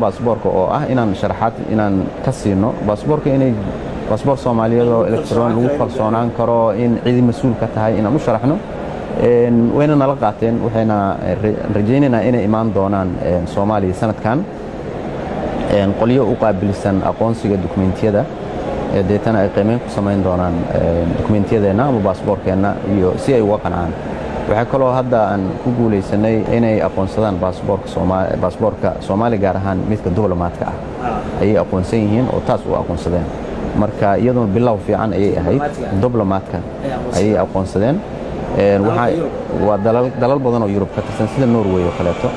baasaboorka oo ah inaan sharaxaad inaan ka siino baasaboorka inay baasaboor Soomaaliyeed oo elektaroon lagu kalsoonaan karo in cid mas'uul ka tahay inaan u sharaxno wayna nala qaateen waxayna rajaynaynaa inay imaan doonaan Soomaaliya sanadkan qoliyo u qaabilsan aqoonsiga dokumentiyada deetana ay qiimeyn ku sameyn doonaan dokumentiyadeenna ama baasaboorkeena iyo si ay uga qancaan waxa kaloo hadda aan ku guuleysanay inay aqoonsadaan baasaboorka Soomaali gaar ahaan midka diblomaadka ah ay aqoonsan yihiin oo taas u aqoonsadeen marka iyadoo bilow fiican ayay ahayd diblomaadka ay aqoonsadeen waa dalal badan oo Yurub ka tirsan sida Norway oo kaleeto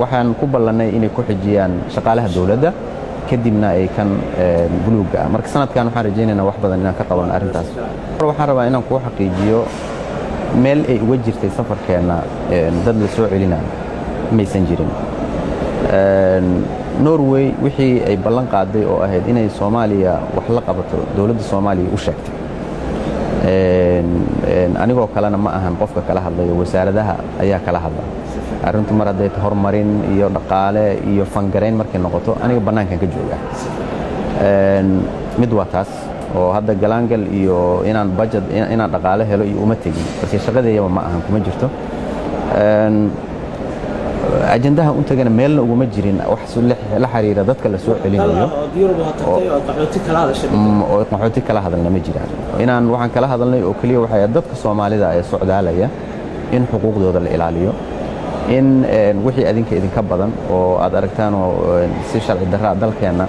waxaan ku ballanay inay ku xijiyaan shaqaalaha dawladda kadibna ay kan buluuga marka sanadkan waxaan rajaynaynaa wax badan inaan ka qaban arintaas waxaan rabaa inaan ku xaqiijiyo meel ay uga jirtay safarkeena dad la soo celinayo maysan jirin Norway wixii ay ballan qaaday oo ahayd inay Soomaaliya wax la qabato dawladda Soomaaliya u sheegtay anigoo kalena ma ahan qofka kala hadlayo wasaaradaha ayaa kala hadla arrintu mar haday horumarin iyo dhaqaale iyo fangareyn markay noqoto aniga banaankan ka jooga mid waa taas oo hadda galaangal iyo inaan budget inaan dhaqaale helo iyo uma tagin balse shaqadeeyaba ma ahan kuma jirto ajendaha u tagana meelna uguma jirin wax la xiriira dadka la soo celinayo oo qaxooti kala hadalna ma jiraan inaan waxaan kala hadalnay oo kaliya waxay dadka Soomaalida ay socdaalaya in xuquuqdooda la ilaaliyo in wixii idinka badan oo aad aragtaan oo si sharci darro dalkeena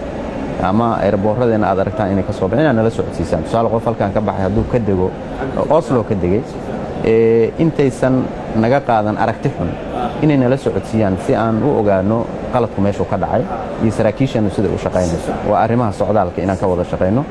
ama airportadena aad aragtaan inay ka soo baxeen nala socodsiisaan tusaale qof halkaan ka baxay haduu ka dego Oslo ka degay intaysan naga qaadan aragti xun inay nala socodsiiyaan si aan u ogaano qaladku meesha ka dhacay iyo saraakiishana sida u shaqeynayso waa arrimaha socdaalka inaan ka wada shaqeyno